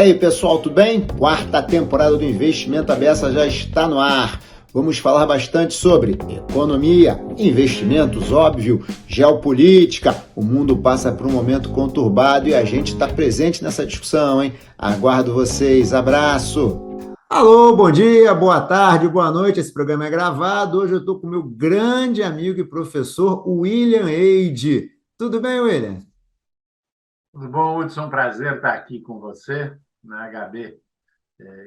aí, pessoal, tudo bem? Quarta temporada do Investimento à Beça já está no ar. Vamos falar bastante sobre economia, investimentos, óbvio, geopolítica. O mundo passa por um momento conturbado e a gente está presente nessa discussão, hein? Aguardo vocês. Abraço! Alô, bom dia, boa tarde, boa noite. Esse programa é gravado. Hoje eu estou com o meu grande amigo e professor William Eide. Tudo bem, William? Tudo bom, Hudson? Prazer estar aqui com você na HB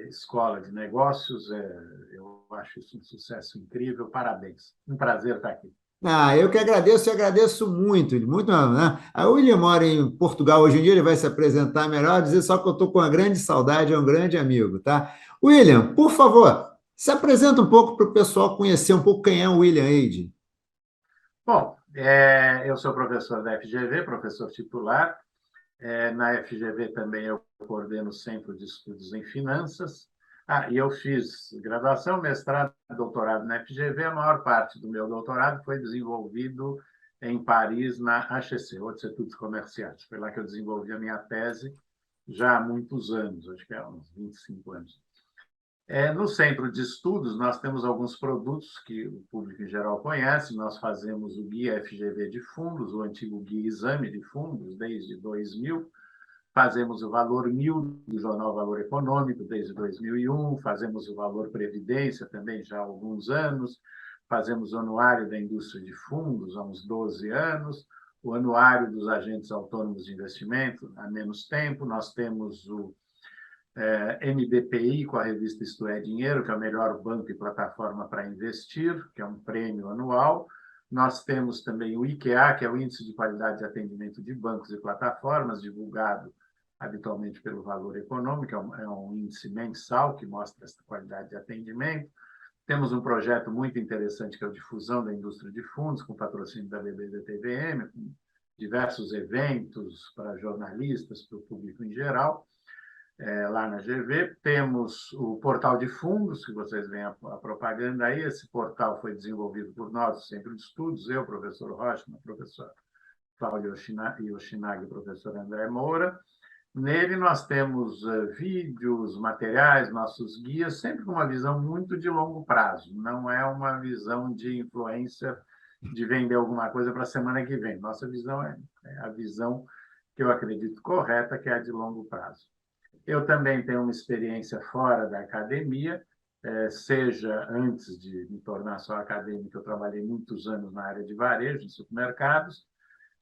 Escola de Negócios. Eu acho isso um sucesso incrível. Parabéns. Um prazer estar aqui. Eu que agradeço e agradeço muito, muito mesmo, né? A William mora em Portugal hoje em dia, ele vai se apresentar melhor, dizer só que eu estou com uma grande saudade, é um grande amigo, tá? William, por favor, se apresenta um pouco para o pessoal conhecer um pouco quem é o William Eide. Bom, eu sou professor da FGV, professor titular. Na FGV também eu coordeno o Centro de Estudos em Finanças. E eu fiz graduação, mestrado, doutorado na FGV. A maior parte do meu doutorado foi desenvolvido em Paris, na HEC, Hautes Études Commerciales. Foi lá que eu desenvolvi a minha tese já há muitos anos, acho que há uns 25 anos. No Centro de Estudos, nós temos alguns produtos que o público em geral conhece. Nós fazemos o Guia FGV de Fundos, o antigo Guia Exame de Fundos, desde 2000. Fazemos o Valor 1000 do jornal Valor Econômico, desde 2001. Fazemos o Valor Previdência também já há alguns anos. Fazemos o Anuário da Indústria de Fundos há uns 12 anos. O Anuário dos Agentes Autônomos de Investimento há menos tempo. Nós temos o MBPI, com a revista Isto é Dinheiro, que é o melhor banco e plataforma para investir, que é um prêmio anual. Nós temos também o IQA, que é o Índice de Qualidade de Atendimento de Bancos e Plataformas, divulgado habitualmente pelo Valor Econômico, é um índice mensal que mostra essa qualidade de atendimento. Temos um projeto muito interessante, que é a difusão da indústria de fundos, com patrocínio da BBDTVM, com diversos eventos para jornalistas, para o público em geral. Lá na GV. Temos o portal de fundos, que vocês veem a propaganda aí. Esse portal foi desenvolvido por nós, do Centro de Estudos, eu, professor Rocha, professor Cláudio Yoshinagi e professor André Moura. Nele nós temos vídeos, materiais, nossos guias, sempre com uma visão muito de longo prazo. Não é uma visão de influencer, de vender alguma coisa para a semana que vem. Nossa visão é a visão que eu acredito correta, que é a de longo prazo. Eu também tenho uma experiência fora da academia, seja antes de me tornar só acadêmico, eu trabalhei muitos anos na área de varejo, em supermercados,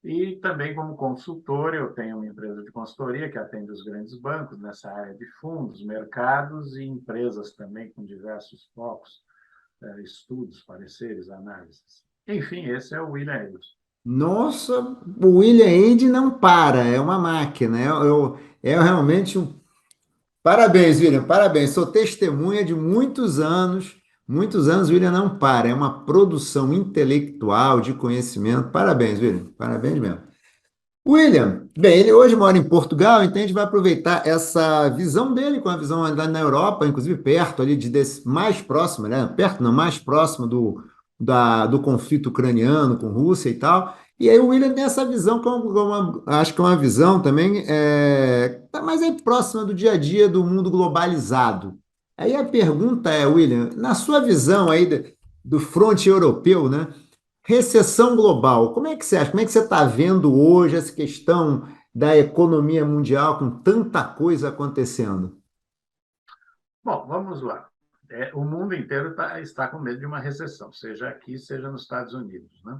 e também como consultor. Eu tenho uma empresa de consultoria que atende os grandes bancos nessa área de fundos, mercados e empresas também com diversos focos, estudos, pareceres, análises. Enfim, esse é o William Eilish. Nossa, o William Eide não para, é uma máquina, é realmente um. Parabéns, William, parabéns. Sou testemunha de muitos anos, William não para. É uma produção intelectual de conhecimento. Parabéns, William, parabéns mesmo. William, bem, ele hoje mora em Portugal, então a gente vai aproveitar essa visão dele, com a visão lá na Europa, inclusive perto ali mais próximo, né? Perto, não, mais próximo do conflito ucraniano com Rússia e tal. E aí o William tem essa visão, acho que é uma visão também, tá mais aí próxima do dia a dia do mundo globalizado. Aí a pergunta é, William, na sua visão aí do fronte europeu, né? Recessão global, como é que você acha? Como é que você está vendo hoje essa questão da economia mundial com tanta coisa acontecendo? Bom, vamos lá. O mundo inteiro está com medo de uma recessão, seja aqui, seja nos Estados Unidos, né?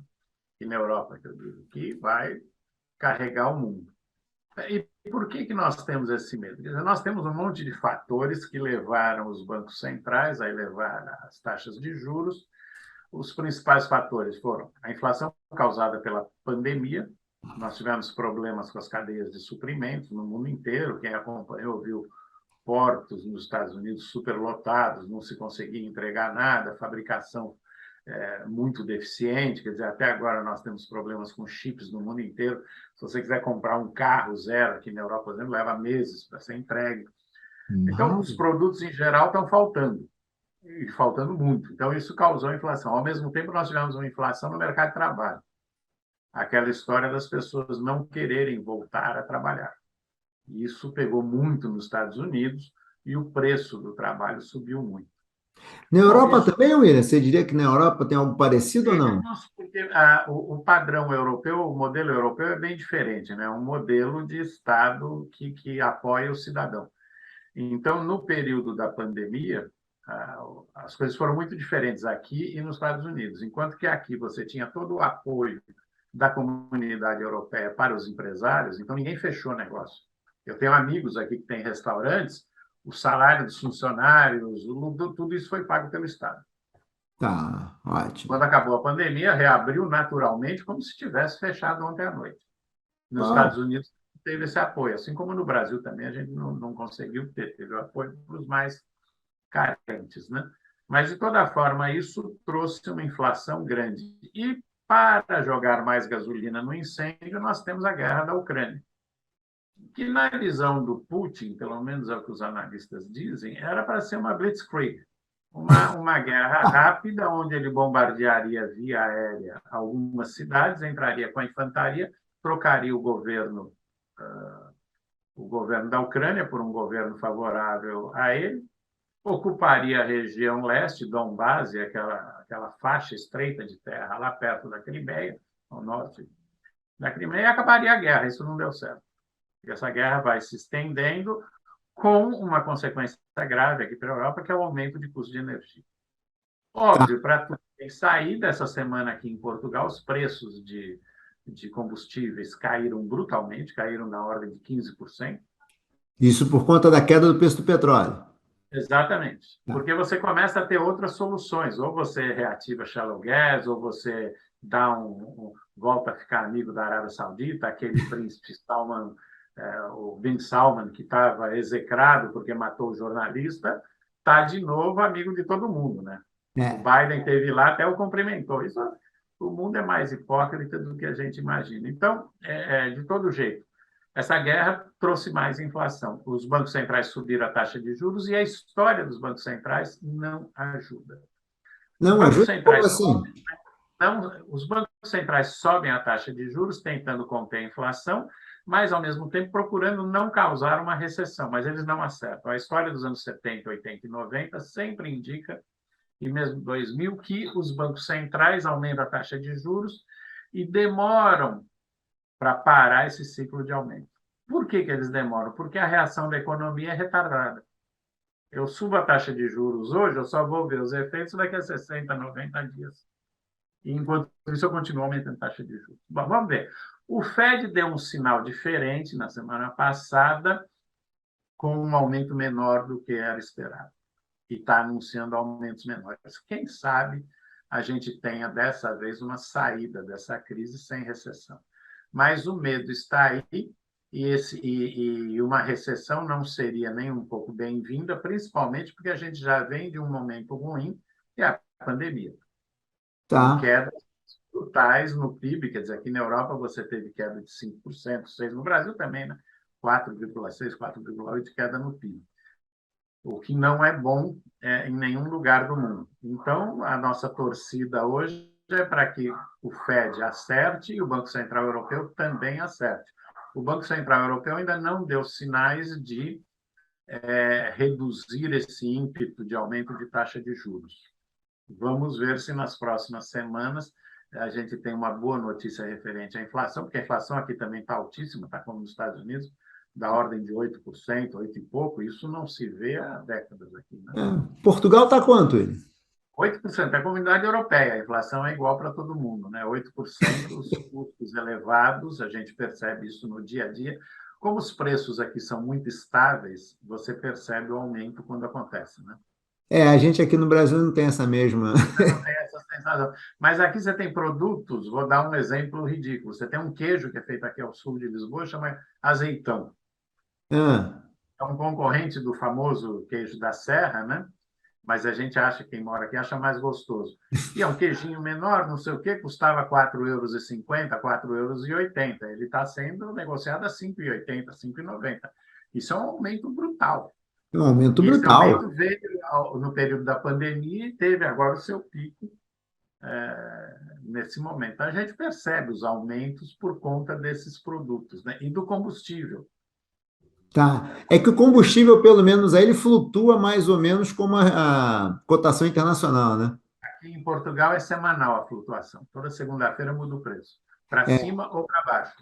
E na Europa, que eu digo, que vai carregar o mundo. E por que nós temos esse medo? Quer dizer, nós temos um monte de fatores que levaram os bancos centrais a elevar as taxas de juros. Os principais fatores foram a inflação causada pela pandemia. Nós tivemos problemas com as cadeias de suprimentos no mundo inteiro. Quem acompanhou viu portos nos Estados Unidos superlotados, não se conseguia entregar nada, fabricação muito deficiente. Quer dizer, até agora nós temos problemas com chips no mundo inteiro. Se você quiser comprar um carro zero aqui na Europa, por exemplo, leva meses para ser entregue. Então, os Não. produtos em geral estão faltando, e faltando muito. Então, isso causou inflação. Ao mesmo tempo, nós tivemos uma inflação no mercado de trabalho, aquela história das pessoas não quererem voltar a trabalhar. E isso pegou muito nos Estados Unidos e o preço do trabalho subiu muito. Na Bom, Europa isso também, William? Você diria que na Europa tem algo parecido ou não? temos, porque o padrão europeu, o modelo europeu é bem diferente, né? É um modelo de Estado que apoia o cidadão. Então, no período da pandemia, as coisas foram muito diferentes aqui e nos Estados Unidos. Enquanto que aqui você tinha todo o apoio da comunidade europeia para os empresários, então ninguém fechou negócio. Eu tenho amigos aqui que têm restaurantes, o salário dos funcionários, tudo isso foi pago pelo Estado. Tá, ótimo. Quando acabou a pandemia, reabriu naturalmente, como se tivesse fechado ontem à noite. Nos Uau. Estados Unidos teve esse apoio, assim como no Brasil também a gente não conseguiu ter, teve o apoio para os mais carentes, né? Mas, de toda forma, isso trouxe uma inflação grande. E, para jogar mais gasolina no incêndio, nós temos a guerra da Ucrânia, que, na visão do Putin, pelo menos é o que os analistas dizem, era para ser uma blitzkrieg, uma guerra rápida, onde ele bombardearia via aérea algumas cidades, entraria com a infantaria, trocaria o governo da Ucrânia por um governo favorável a ele, ocuparia a região leste, Donbás, aquela faixa estreita de terra lá perto da Crimeia, ao norte da Crimeia, e acabaria a guerra. Isso não deu certo. Essa guerra vai se estendendo com uma consequência grave aqui para a Europa, que é o aumento de custo de energia. Tá. Óbvio, para sair dessa semana aqui em Portugal, os preços de combustíveis caíram brutalmente, caíram na ordem de 15%. Isso por conta da queda do preço do petróleo. Exatamente. Tá. Porque você começa a ter outras soluções. Ou você reativa shallow gas, ou você volta a ficar amigo da Arábia Saudita, aquele príncipe Salman, o Bin Salman, que estava execrado porque matou o jornalista, está de novo amigo de todo mundo, né? O É. Biden teve lá, até o cumprimentou. Isso, o mundo é mais hipócrita do que a gente imagina. Então, de todo jeito, essa guerra trouxe mais inflação. Os bancos centrais subiram a taxa de juros e a história dos bancos centrais não ajuda. Os Não bancos ajuda? Como centrais assim? os bancos centrais sobem a taxa de juros tentando conter a inflação, mas ao mesmo tempo procurando não causar uma recessão, mas eles não acertam. A história dos anos 70, 80 e 90 sempre indica, e mesmo 2000, que os bancos centrais aumentam a taxa de juros e demoram para parar esse ciclo de aumento. Por que eles demoram? Porque a reação da economia é retardada. Eu subo a taxa de juros hoje, eu só vou ver os efeitos daqui a 60, 90 dias. E, enquanto isso, eu continuo aumentando a taxa de juros. Bom, vamos ver. O Fed deu um sinal diferente na semana passada, com um aumento menor do que era esperado. E está anunciando aumentos menores. Quem sabe a gente tenha, dessa vez, uma saída dessa crise sem recessão. Mas o medo está aí, e uma recessão não seria nem um pouco bem-vinda, principalmente porque a gente já vem de um momento ruim, que é a pandemia, com Tá. quedas brutais no PIB, quer dizer, aqui na Europa você teve queda de 5%, 6%, no Brasil também, né? 4,6%, 4,8% de queda no PIB, o que não é bom em nenhum lugar do mundo. Então, a nossa torcida hoje é para que o Fed acerte e o Banco Central Europeu também acerte. O Banco Central Europeu ainda não deu sinais de reduzir esse ímpeto de aumento de taxa de juros. Vamos ver se nas próximas semanas a gente tem uma boa notícia referente à inflação, porque a inflação aqui também está altíssima, está como nos Estados Unidos, da ordem de 8%, 8 e pouco. Isso não se vê há décadas aqui, né? É. Portugal tá quanto ele? 8% é a comunidade europeia, a inflação é igual para todo mundo, né? 8%, os custos elevados, a gente percebe isso no dia a dia. Como os preços aqui são muito estáveis, você percebe o aumento quando acontece, né? É, a gente aqui no Brasil não tem essa mesma. Você não tem essa sensação. Mas aqui você tem produtos, vou dar um exemplo ridículo. Você tem um queijo que é feito aqui ao sul de Lisboa, chama azeitão. Ah, É um concorrente do famoso queijo da Serra, né? Mas a gente acha, quem mora aqui, acha mais gostoso. E é um queijinho menor, não sei o quê, custava 4,50 €, 4,80 €. Ele está sendo negociado a 5,80, 5,90. Isso é um aumento brutal. é um aumento E esse aumento brutal. veio no período da pandemia e teve agora o seu pico nesse momento. A gente percebe os aumentos por conta desses produtos, né? E do combustível. Tá. É que o combustível, pelo menos aí, ele flutua mais ou menos como a cotação internacional, né? Aqui em Portugal é semanal a flutuação. Toda segunda-feira muda o preço, para É, cima ou para baixo.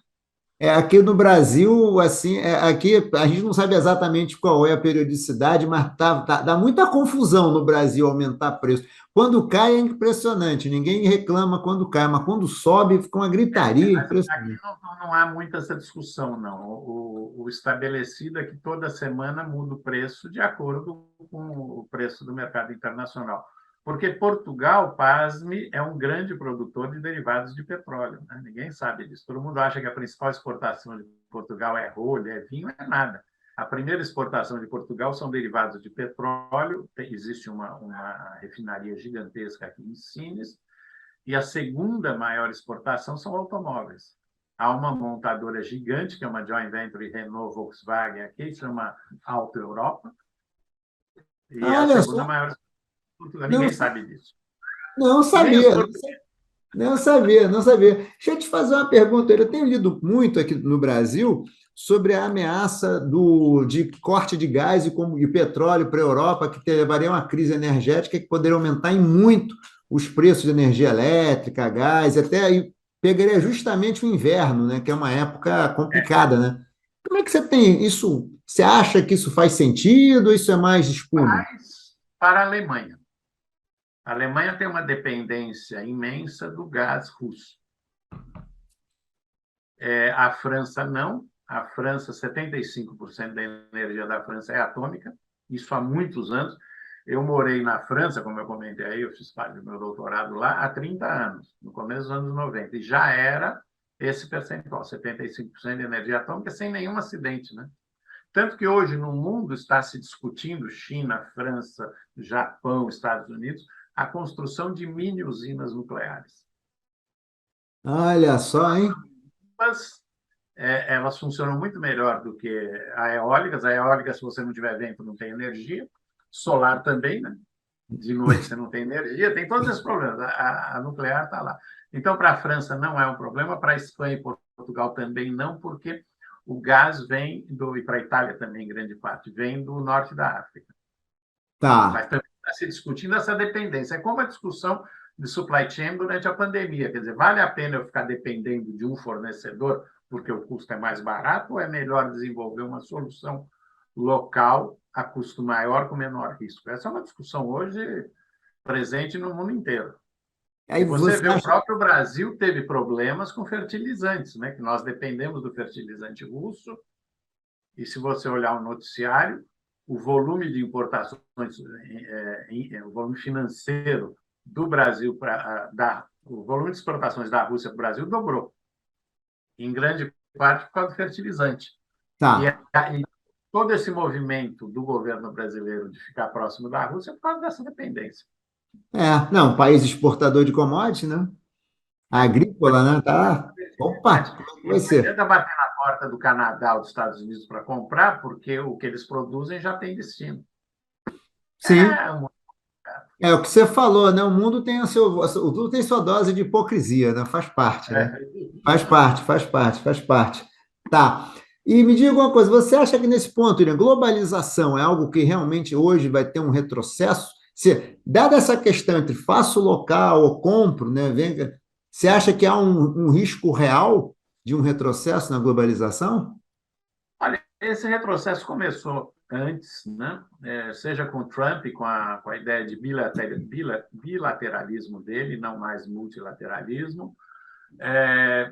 aqui no Brasil, assim, aqui a gente não sabe exatamente qual é a periodicidade, mas dá muita confusão no Brasil aumentar preço. Quando cai é impressionante, ninguém reclama quando cai, mas quando sobe fica uma gritaria Mas aqui impressionante. não há muita essa discussão, não. O estabelecido é que toda semana muda o preço de acordo com o preço do mercado internacional. Porque Portugal, pasme, é um grande produtor de derivados de petróleo. Né? Ninguém sabe disso. Todo mundo acha que a principal exportação de Portugal é rolha, é vinho, é nada. A primeira exportação de Portugal são derivados de petróleo. Existe uma refinaria gigantesca aqui em Sines, e a segunda maior exportação são automóveis. Há uma montadora gigante, que é uma joint venture Renault Volkswagen, aqui, que chama Auto Europa, e é Ah, a olha segunda só, maior exportação. não, Ninguém sabe disso. não Nem os sabia, portugueses. não sabia, não sabia. Deixa eu te fazer uma pergunta. Eu tenho lido muito aqui no Brasil sobre a ameaça de corte de gás e petróleo para a Europa, que levaria a uma crise energética que poderia aumentar em muito os preços de energia elétrica, gás, até aí pegaria justamente o inverno, né, que é uma época complicada, né? Como é que você tem isso? Você acha que isso faz sentido ou isso é mais espuma? Mas para a Alemanha. A Alemanha tem uma dependência imensa do gás russo. A França não. A França, 75% da energia da França é atômica, isso há muitos anos. Eu morei na França, como eu comentei aí, eu fiz parte do meu doutorado lá há 30 anos, no começo dos anos 90, e já era esse percentual, 75% de energia atômica, sem nenhum acidente, né? Tanto que hoje no mundo está se discutindo, China, França, Japão, Estados Unidos, a construção de mini usinas nucleares. Olha só, hein? Mas elas funcionam muito melhor do que a eólicas. A eólica, se você não tiver vento, não tem energia. Solar também, né? De noite você não tem energia, tem todos esses problemas. A nuclear está lá. Então, para a França não é um problema, para a Espanha e Portugal também não, porque o gás vem e para a Itália também, em grande parte, vem do norte da África. Mas Tá. também está se discutindo essa dependência. É como a discussão de supply chain durante a pandemia. Quer dizer, vale a pena eu ficar dependendo de um fornecedor porque o custo é mais barato ou é melhor desenvolver uma solução local a custo maior com menor risco? Essa é uma discussão hoje presente no mundo inteiro. Aí E você você vê, o acha. próprio Brasil teve problemas com fertilizantes, né? Que nós dependemos do fertilizante russo, e se você olhar o noticiário, o volume de importações, o volume financeiro do Brasil o volume de exportações da Rússia para o Brasil dobrou, em grande parte por causa do fertilizante. E, Tá. e todo esse movimento do governo brasileiro de ficar próximo da Rússia é por causa dessa dependência. Não, país exportador de commodities, né? Agrícola, né? Tá. Opa, como é que E vai não ser? adianta bater na porta do Canadá ou dos Estados Unidos para comprar, porque o que eles produzem já tem destino. Sim, É uma é o que você falou, né? O mundo tem o mundo tem sua dose de hipocrisia, né? Faz parte, né? Faz parte, faz parte, faz parte. Tá. E me diga uma coisa, você acha que nesse ponto, Irã, globalização é algo que realmente hoje vai ter um retrocesso? Dada essa questão entre faço local ou compro, né? Você acha que há um risco real de um retrocesso na globalização? Olha, esse retrocesso começou antes, né? Seja com Trump, com a ideia de bilateralismo dele, não mais multilateralismo,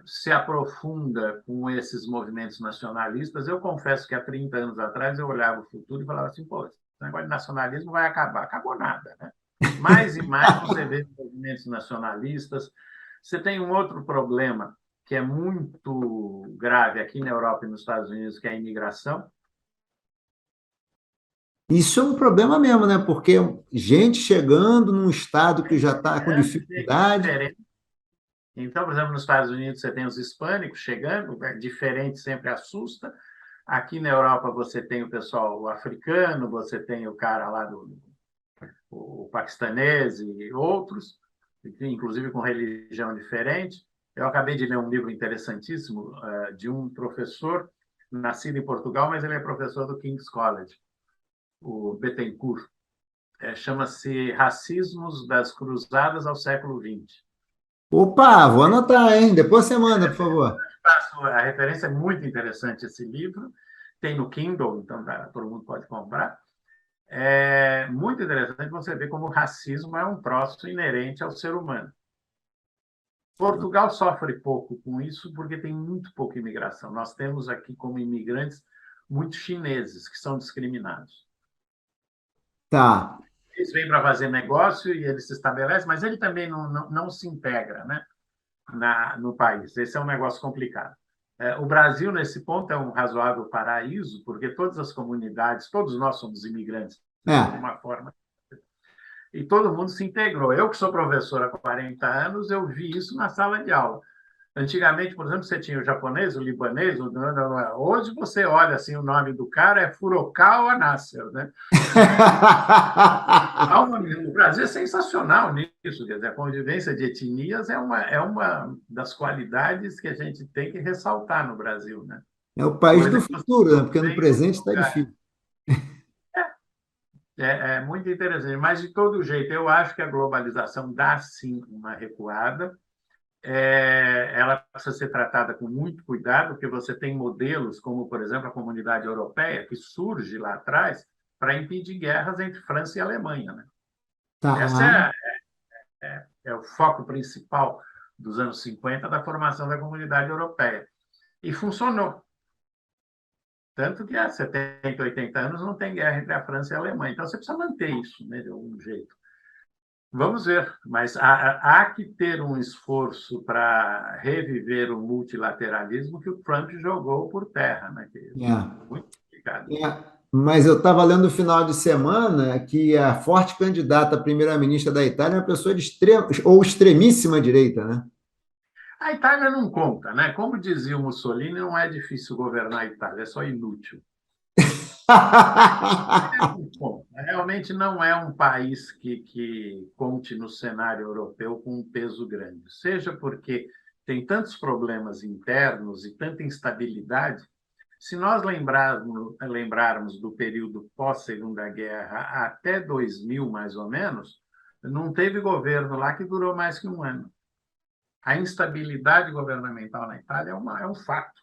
se aprofunda com esses movimentos nacionalistas. Eu confesso que há 30 anos atrás eu olhava o futuro e falava assim, pô, esse negócio de nacionalismo vai acabar. Acabou nada, né? Mais e mais você vê movimentos nacionalistas. Você tem um outro problema que é muito grave aqui na Europa e nos Estados Unidos, que é a imigração. Isso é um problema mesmo, né? Porque gente chegando num estado que já está com dificuldade. Diferente. Então, por exemplo, nos Estados Unidos você tem os hispânicos chegando, diferente sempre assusta. Aqui na Europa você tem o pessoal africano, você tem o cara lá o paquistanês e outros, inclusive com religião diferente. Eu acabei de ler um livro interessantíssimo de um professor nascido em Portugal, mas ele é professor do King's College, o Bettencourt. Chama-se Racismos das Cruzadas ao século XX. Opa, vou anotar, hein? Depois você manda, por favor. A referência é muito interessante, esse livro. Tem no Kindle, então todo mundo pode comprar. É muito interessante você ver como o racismo é um troço inerente ao ser humano. Portugal sofre pouco com isso porque tem muito pouca imigração. Nós temos aqui como imigrantes muitos chineses que são discriminados. Tá. Eles vêm para fazer negócio e eles se estabelecem, mas ele também não se integra, né, no país. Esse é um negócio complicado. O Brasil, nesse ponto, é um razoável paraíso, porque todas as comunidades, todos nós somos imigrantes, de É. alguma forma, e todo mundo se integrou. Eu, que sou professor há 40 anos, eu vi isso na sala de aula. Antigamente, por exemplo, você tinha o japonês, o libanês, hoje você olha assim, o nome do cara é Furukawa Nasser, né? O Brasil é sensacional nisso, quer dizer, a convivência de etnias é uma das qualidades que a gente tem que ressaltar no Brasil, né? É o país do Coisa que você futuro, né? não Porque no vê em outro presente está lugar. difícil. É muito interessante, mas de todo jeito, eu acho que a globalização dá sim uma recuada. Ela precisa ser tratada com muito cuidado, porque você tem modelos como, por exemplo, a Comunidade Europeia, que surge lá atrás para impedir guerras entre França e Alemanha, né? Essa Tá. é o foco principal dos anos 50 da formação da Comunidade Europeia. E funcionou. Tanto que há 70, 80 anos não tem guerra entre a França e a Alemanha. Então, você precisa manter isso, né, de algum jeito. Vamos ver, mas há que ter um esforço para reviver o multilateralismo que o Trump jogou por terra, né? Que é É. muito complicado. É. Mas eu estava lendo no final de semana que a forte candidata a primeira-ministra da Itália é uma pessoa de extrema ou extremíssima direita, né? A Itália não conta, né? Como dizia o Mussolini, não é difícil governar a Itália, é só inútil. Realmente não é um país que conte no cenário europeu com um peso grande, seja porque tem tantos problemas internos e tanta instabilidade. Se nós lembrarmos do período pós-Segunda Guerra até 2000, mais ou menos, não teve governo lá que durou mais que um ano. A instabilidade governamental na Itália é um fato.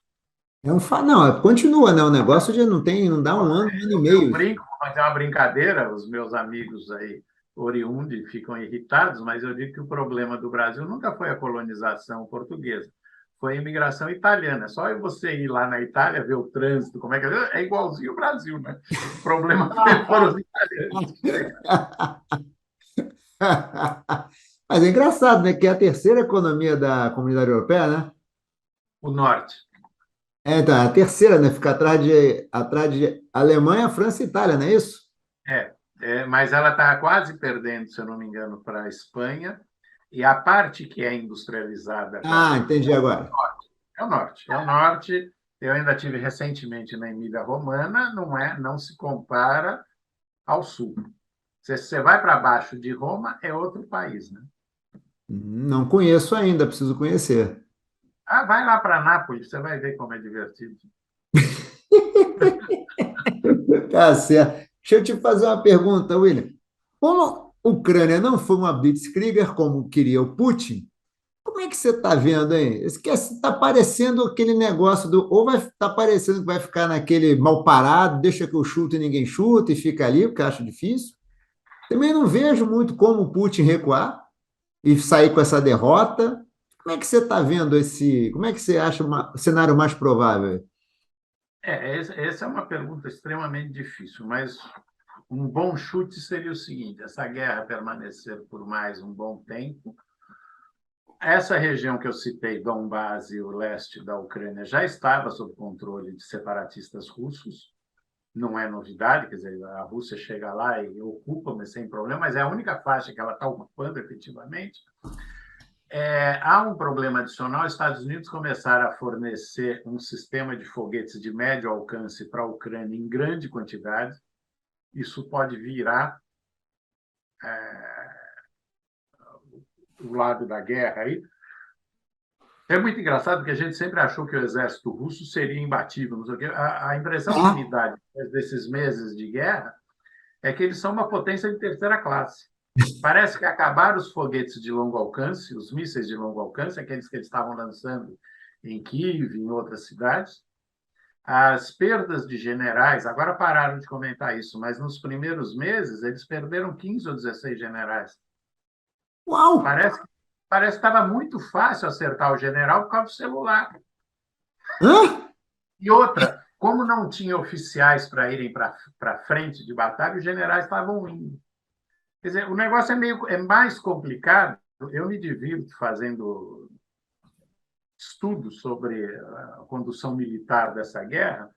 Não, continua, né? O negócio já não tem, não dá um ano e Eu meio. brinco, vou fazer uma brincadeira, os meus amigos aí oriundos ficam irritados, mas eu digo que o problema do Brasil nunca foi a colonização portuguesa, foi a imigração italiana. É só você ir lá na Itália, ver o trânsito, como é igualzinho o Brasil, né? O problema foram os italianos. Mas é engraçado, né? Que é a terceira economia da Comunidade Europeia, né? O norte. É, tá, a terceira, né? Fica atrás de Alemanha, França e Itália, não é isso? Mas ela está quase perdendo, se eu não me engano, para a Espanha, e a parte que é industrializada Ah, entendi agora. é o norte. É o norte. Eu ainda tive recentemente na Emília-Romana, não se compara ao sul. Se você vai para baixo de Roma, é outro país, né? Não conheço ainda, preciso conhecer. Vai lá para Nápoles, você vai ver como é divertido. Tá certo. Deixa eu te fazer uma pergunta, William. Como a Ucrânia não foi uma blitzkrieger como queria o Putin, como é que você está vendo, hein? Está parecendo aquele negócio do. Ou vai estar parecendo que vai ficar naquele mal parado, deixa que eu chuto e ninguém chuta e fica ali, porque acho difícil. Também não vejo muito como o Putin recuar e sair com essa derrota. Como é que você está vendo esse. Como é que você acha o cenário mais provável? Essa é uma pergunta extremamente difícil, mas um bom chute seria o seguinte: essa guerra permanecer por mais um bom tempo. Essa região que eu citei, Donbás e o leste da Ucrânia, já estava sob controle de separatistas russos. Não é novidade, quer dizer, a Rússia chega lá e ocupa, mas sem problema, mas é a única faixa que ela está ocupando efetivamente. Há um problema adicional: os Estados Unidos começaram a fornecer um sistema de foguetes de médio alcance para a Ucrânia em grande quantidade. Isso pode virar o lado da guerra aí. É muito engraçado porque a gente sempre achou que o exército russo seria imbatível, não sei o quê. A impressão que me Ah, dá desses meses de guerra é que eles são uma potência de terceira classe. Parece que acabaram os foguetes de longo alcance, os mísseis de longo alcance, aqueles que eles estavam lançando em Kiev, em outras cidades. As perdas de generais, agora pararam de comentar isso, mas nos primeiros meses eles perderam 15 ou 16 generais. uau! Parece, parece que estava muito fácil acertar o general por causa do celular. Hã? E outra, como não tinha oficiais para irem para frente de batalha, os generais estavam indo. Quer dizer, o negócio é mais complicado. Eu me divirto fazendo estudos sobre a condução militar dessa guerra,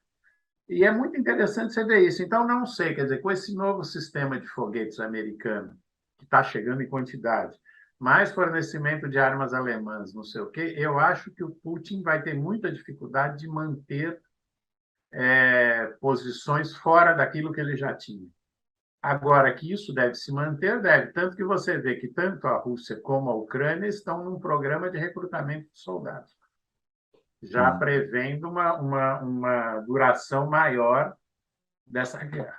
e é muito interessante você ver isso. Então, não sei, quer dizer, com esse novo sistema de foguetes americano, que está chegando em quantidade, mais fornecimento de armas alemãs, não sei o quê, eu acho que o Putin vai ter muita dificuldade de manter posições fora daquilo que ele já tinha. Agora, que isso deve se manter, deve. Tanto que você vê que tanto a Rússia como a Ucrânia estão num programa de recrutamento de soldados, já prevendo uma duração maior dessa guerra.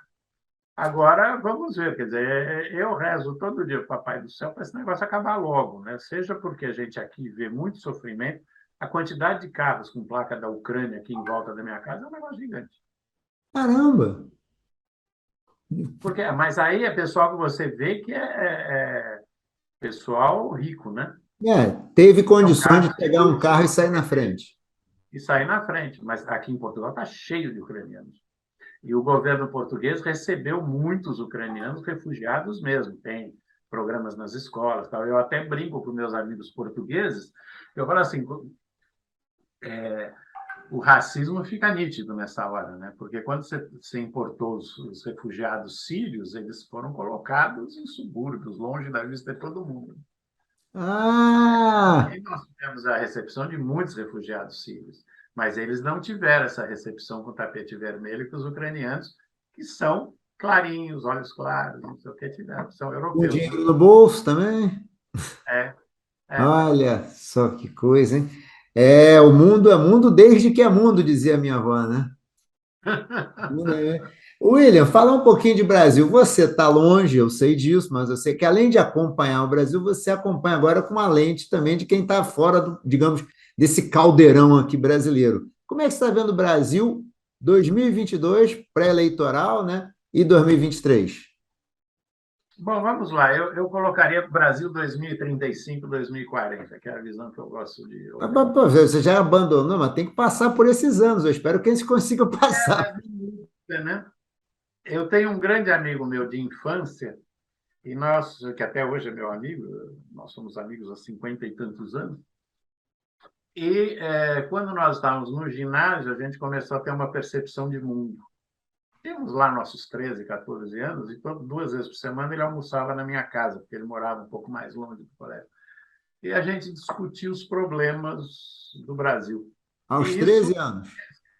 Agora, vamos ver, quer dizer, eu rezo todo dia para o Papai do Céu para esse negócio acabar logo, né? Seja porque a gente aqui vê muito sofrimento, a quantidade de carros com placa da Ucrânia aqui em volta da minha casa é um negócio gigante. Caramba! Porque, mas aí é pessoal que você vê que é pessoal rico, né? É, teve São condições de carros de pegar um luxo carro e sair na frente. e sair na frente. Mas aqui em Portugal está cheio de ucranianos. E o governo português recebeu muitos ucranianos refugiados mesmo. Tem programas nas escolas. Tal. Eu até brinco com meus amigos portugueses. Eu falo assim, o racismo fica nítido nessa hora, né? Porque quando você importou os refugiados sírios, eles foram colocados em subúrbios, longe da vista de todo mundo. Ah! E nós tivemos a recepção de muitos refugiados sírios, mas eles não tiveram essa recepção com tapete vermelho que os ucranianos, que são clarinhos, olhos claros, não sei o que tiveram, são Com europeus, né? dinheiro no bolso também? É, é. Olha só que coisa, hein? É, o mundo é mundo desde que é mundo, dizia minha avó, né? É. William, fala um pouquinho de Brasil. Você está longe, eu sei disso, mas eu sei que além de acompanhar o Brasil, você acompanha agora com uma lente também de quem está fora do, digamos, desse caldeirão aqui brasileiro. Como é que você está vendo o Brasil 2022, pré-eleitoral, né? E 2023? Bom, vamos lá. Eu colocaria o Brasil 2035, 2040, que é a visão que eu gosto de olhar. Pô, você já abandonou, mas tem que passar por esses anos. Eu espero que eles consigam passar. Né? Eu tenho um grande amigo meu de infância, e nós, que até hoje é meu amigo, nós somos amigos há 50 e tantos anos. E quando nós estávamos no ginásio, a gente começou a ter uma percepção de mundo. Tínhamos lá nossos 13, 14 anos, e 2 vezes por semana ele almoçava na minha casa, porque ele morava um pouco mais longe do colégio. E a gente discutia os problemas do Brasil. Aos E isso 13 anos.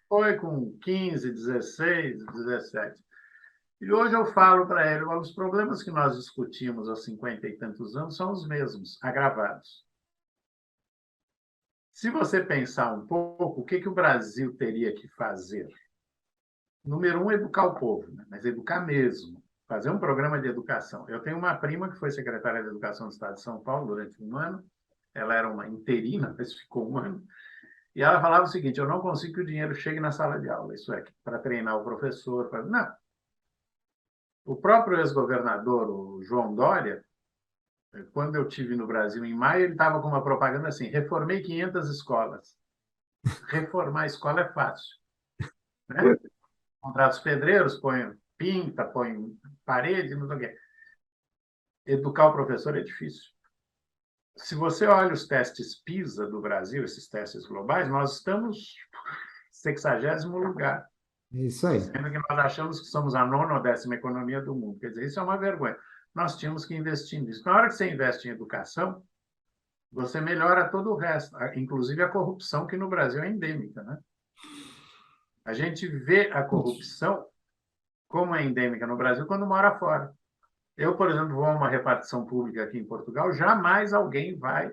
foi com 15, 16, 17. E hoje eu falo para ele, os problemas que nós discutimos há 50 e tantos anos são os mesmos, agravados. Se você pensar um pouco, o que, que o Brasil teria que fazer? Número um, educar o povo, né? Mas educar mesmo, fazer um programa de educação. Eu tenho uma prima que foi secretária de Educação do Estado de São Paulo durante um ano, ela era uma interina, mas ficou um ano, e ela falava o seguinte: eu não consigo que o dinheiro chegue na sala de aula, isso é, para treinar o professor. Não. O próprio ex-governador, o João Dória, quando eu tive no Brasil em maio, ele estava com uma propaganda assim: reformei 500 escolas. Reformar a escola é fácil, né? Contrata os pedreiros, põe pinta, põe parede, não sei o quê. Educar o professor é difícil. Se você olha os testes PISA do Brasil, esses testes globais, nós estamos em 60º lugar, É isso aí. sendo que nós achamos que somos a nona ou 10ª economia do mundo. Quer dizer, isso é uma vergonha. Nós tínhamos que investir nisso. Na hora que você investe em educação, você melhora todo o resto, inclusive a corrupção, que no Brasil é endêmica, né? A gente vê a corrupção como é endêmica no Brasil quando mora fora. Eu, por exemplo, vou a uma repartição pública aqui em Portugal, jamais alguém vai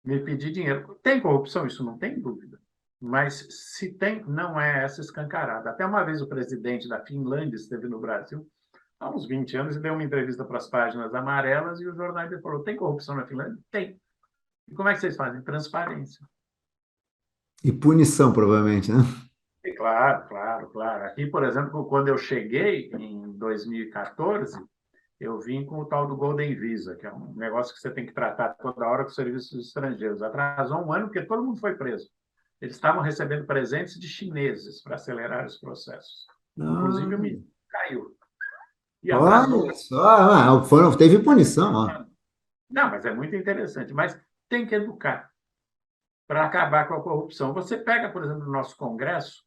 me pedir dinheiro. Tem corrupção? Isso não tem dúvida. Mas se tem, não é essa escancarada. Até uma vez o presidente da Finlândia esteve no Brasil, há uns 20 anos, e deu uma entrevista para as páginas amarelas, e o jornalista falou: tem corrupção na Finlândia? Tem. E como é que vocês fazem? Transparência. E punição, provavelmente, né? E claro, claro, claro. Aqui, por exemplo, quando eu cheguei em 2014, eu vim com o tal do Golden Visa, que é um negócio que você tem que tratar toda hora com serviços estrangeiros. Atrasou um ano porque todo mundo foi preso. Eles estavam recebendo presentes de chineses para acelerar os processos. Ah, Inclusive, o menino caiu. E atrasou. olha só, teve punição, ó. Não, mas é muito interessante. Mas tem que educar para acabar com a corrupção. Você pega, por exemplo, o nosso Congresso,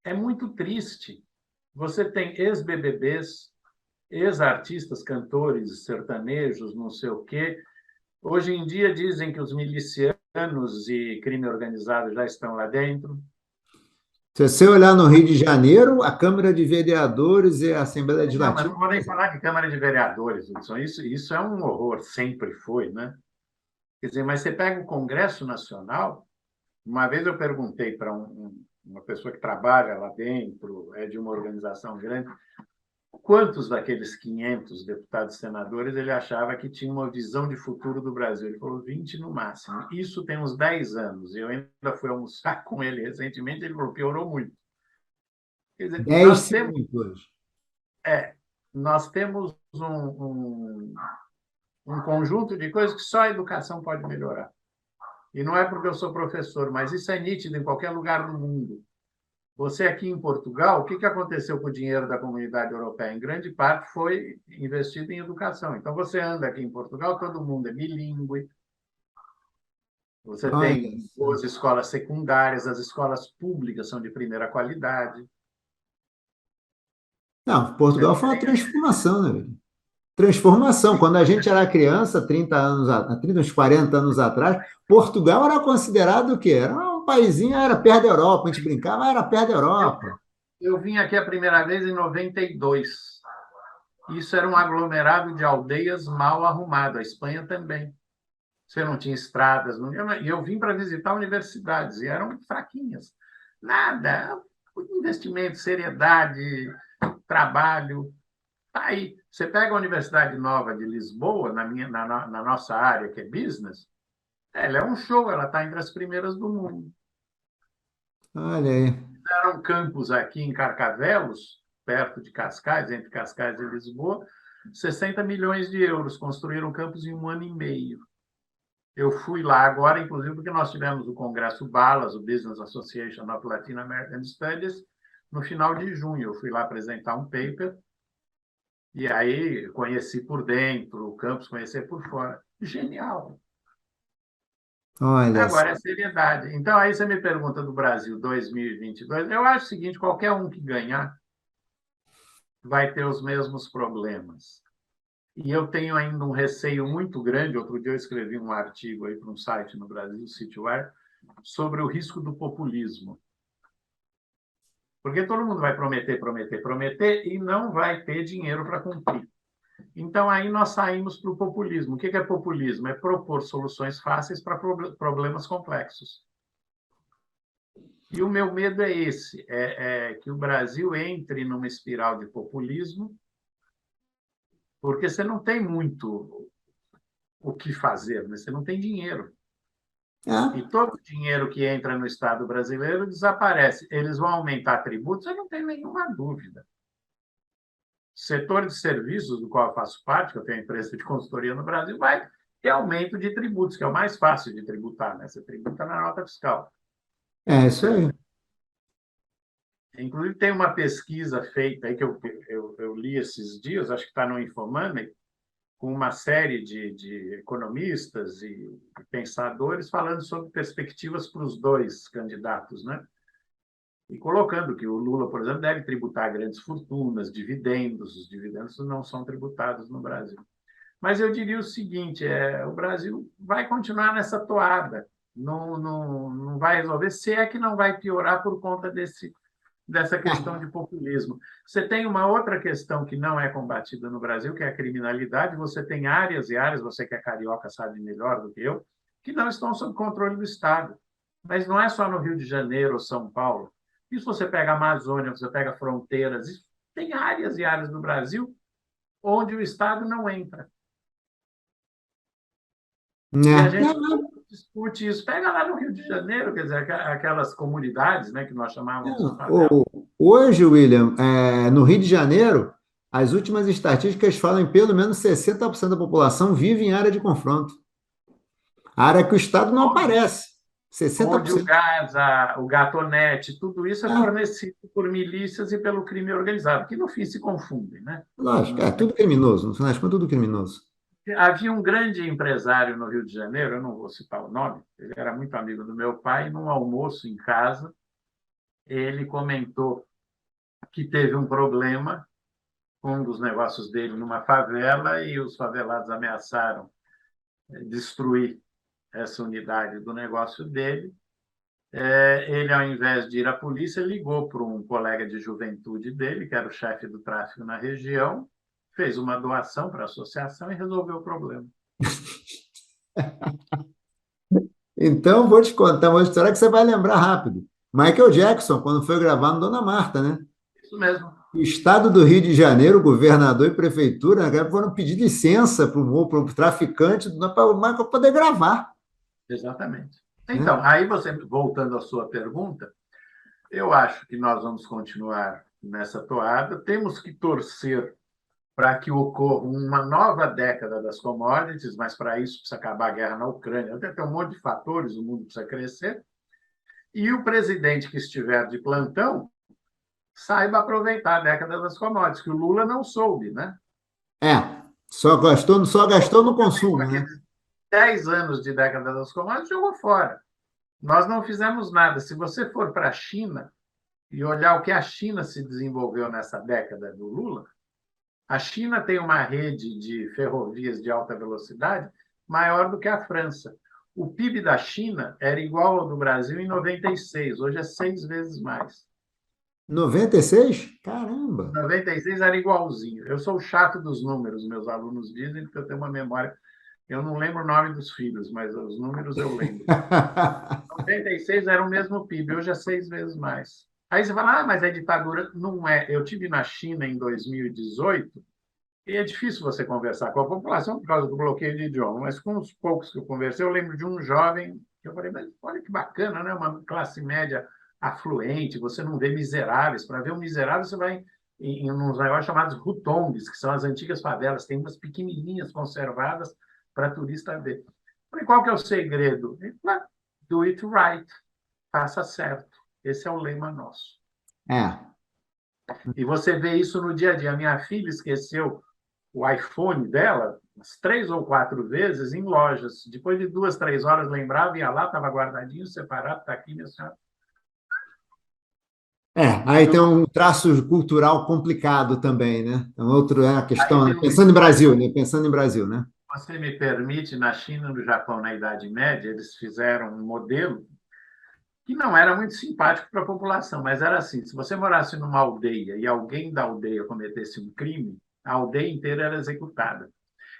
é muito triste. Você tem ex-BBBs, ex-artistas, cantores, sertanejos, não sei o quê. Hoje em dia dizem que os milicianos e crime organizado já estão lá dentro. Se você olhar no Rio de Janeiro, a Câmara de Vereadores e a Assembleia Não, mas Legislativa. não vou nem falar de Câmara de Vereadores, Hudson. Isso é um horror, sempre foi, né? Quer dizer, mas você pega o Congresso Nacional, uma vez eu perguntei para uma pessoa que trabalha lá dentro, é de uma organização grande, quantos daqueles 500 deputados e senadores ele achava que tinha uma visão de futuro do Brasil? Ele falou 20 no máximo. Isso tem uns 10 anos. Eu ainda fui almoçar com ele recentemente, ele falou, piorou muito. Quer dizer, 10 senadores. nós temos um conjunto de coisas que só a educação pode melhorar. E não é porque eu sou professor, mas isso é nítido em qualquer lugar do mundo. Você aqui em Portugal, o que aconteceu com o dinheiro da Comunidade Europeia? Em grande parte foi investido em educação. Então, você anda aqui em Portugal, todo mundo é bilíngue, você Olha tem só. boas escolas secundárias, as escolas públicas são de primeira qualidade. Não, Você Portugal não foi uma tem... transformação, né, velho? Transformação. Quando a gente era criança, 30 anos, 30, uns 40 anos atrás, Portugal era considerado o quê? Era um paísinho, era perto da Europa, a gente brincava, era perto da eu, Europa. eu vim aqui a primeira vez em 92. Isso era um aglomerado de aldeias mal arrumado. A Espanha também. Você não tinha estradas. Não... E eu vim para visitar universidades e eram fraquinhas. Nada. Investimento, seriedade, trabalho. Tá aí. Você pega a Universidade Nova de Lisboa, na nossa área, que é business, ela é um show, ela está entre as primeiras do mundo. Olha aí. Fizeram um campus aqui em Carcavelos, perto de Cascais, entre Cascais e Lisboa, 60 milhões de euros. Construíram um campus em um ano e meio. Eu fui lá agora, inclusive, porque nós tivemos o Congresso BALAS, o Business Association of Latin American Studies, no final de junho. Eu fui lá apresentar um paper e aí conheci por dentro o campus, conhecer por fora. Genial. Olha só. Agora é seriedade. Então, aí você me pergunta do Brasil 2022. Eu acho o seguinte: qualquer um que ganhar vai ter os mesmos problemas. E eu tenho ainda um receio muito grande. Outro dia eu escrevi um artigo aí para um site no Brasil, Citywire, sobre o risco do populismo. Porque todo mundo vai prometer, prometer, prometer e não vai ter dinheiro para cumprir. Então, aí nós saímos para o populismo. O que é populismo? É propor soluções fáceis para problemas complexos. E o meu medo é esse, é que o Brasil entre numa espiral de populismo, porque você não tem muito o que fazer, né? Você não tem dinheiro. E É, todo o dinheiro que entra no Estado brasileiro desaparece. Eles vão aumentar tributos, eu não tenho nenhuma dúvida. O setor de serviços, do qual eu faço parte, que eu tenho empresa de consultoria no Brasil, vai ter aumento de tributos, que é o mais fácil de tributar, né? Você tributa na nota fiscal. é isso aí. Inclusive, tem uma pesquisa feita aí que eu li esses dias, acho que está no Infomoney, com uma série de economistas e pensadores falando sobre perspectivas para os dois candidatos, né? E colocando que o Lula, por exemplo, deve tributar grandes fortunas, dividendos, os dividendos não são tributados no Brasil. Mas eu diria o seguinte: o Brasil vai continuar nessa toada, não vai resolver, se é que não vai piorar por conta dessa questão de populismo. Você tem uma outra questão que não é combatida no Brasil, que é a criminalidade. Você tem áreas e áreas, você que é carioca sabe melhor do que eu, que não estão sob controle do Estado. Mas não é só no Rio de Janeiro ou São Paulo. Isso você pega a Amazônia, você pega fronteiras, tem áreas e áreas do Brasil onde o Estado não entra. E a gente discute isso. Pega lá no Rio de Janeiro, quer dizer, aquelas comunidades, né, que nós chamávamos de favela. Hoje, William, no Rio de Janeiro, as últimas estatísticas falam em pelo menos 60% da população vive em área de confronto. A área que o Estado não aparece. Onde o 60%. gás, o gatonete, tudo isso é fornecido por milícias e pelo crime organizado, que no fim se confundem, né? Lógico, é tudo criminoso. No final das contas, tudo criminoso. Havia um grande empresário no Rio de Janeiro, eu não vou citar o nome, ele era muito amigo do meu pai, num almoço em casa, ele comentou que teve um problema com um dos negócios dele numa favela e os favelados ameaçaram destruir essa unidade do negócio dele. Ele, ao invés de ir à polícia, ligou para um colega de juventude dele, que era o chefe do tráfico na região, fez uma doação para a associação e resolveu o problema. Então, vou te contar uma história que você vai lembrar rápido. Michael Jackson, quando foi gravar no Dona Marta, né? Isso mesmo. O Estado do Rio de Janeiro, o governador e prefeitura, né, foram pedir licença para o traficante para o Michael poder gravar. Exatamente. Né? Então, aí você, voltando à sua pergunta, eu acho que nós vamos continuar nessa toada. Temos que torcer para que ocorra uma nova década das commodities, mas para isso precisa acabar a guerra na Ucrânia. Tem um monte de fatores, o mundo precisa crescer. E o presidente que estiver de plantão saiba aproveitar a década das commodities, que o Lula não soube, né? Só gastou no consumo, né? Aqueles 10 anos de década das commodities jogou fora. Nós não fizemos nada. Se você for para a China e olhar o que a China se desenvolveu nessa década do Lula, a China tem uma rede de ferrovias de alta velocidade maior do que a França. O PIB da China era igual ao do Brasil em 96, hoje é 6 vezes mais. 96? Caramba! 96 era igualzinho. Eu sou o chato dos números, meus alunos dizem, porque eu tenho uma memória. Eu não lembro o nome dos filhos, mas os números eu lembro. 96 era o mesmo PIB, hoje é 6 vezes mais. Aí você fala, mas é ditadura. Não é. Eu tive na China em 2018 e é difícil você conversar com a população por causa do bloqueio de idioma, mas com os poucos que eu conversei, eu lembro de um jovem que eu falei, mas olha que bacana, né? Uma classe média afluente, você não vê miseráveis. Para ver um miserável, você vai em uns negócios chamados hutongs, que são as antigas favelas, tem umas pequenininhas conservadas para turista ver. Eu falei, qual que é o segredo? Ele falou, do it right, faça certo. Esse é o lema nosso. E você vê isso no dia a dia. A minha filha esqueceu o iPhone dela umas 3 ou 4 vezes em lojas. Depois de 2, 3 horas, lembrava, ia lá, estava guardadinho, separado, está aqui, minha senhora. Aí tem um traço cultural complicado também, né? É a questão, né? Tem Pensando em Brasil, né? Pensando em Brasil, né? você me permite, na China, no Japão, na Idade Média, eles fizeram um modelo que não era muito simpático para a população, mas era assim: se você morasse numa aldeia e alguém da aldeia cometesse um crime, a aldeia inteira era executada.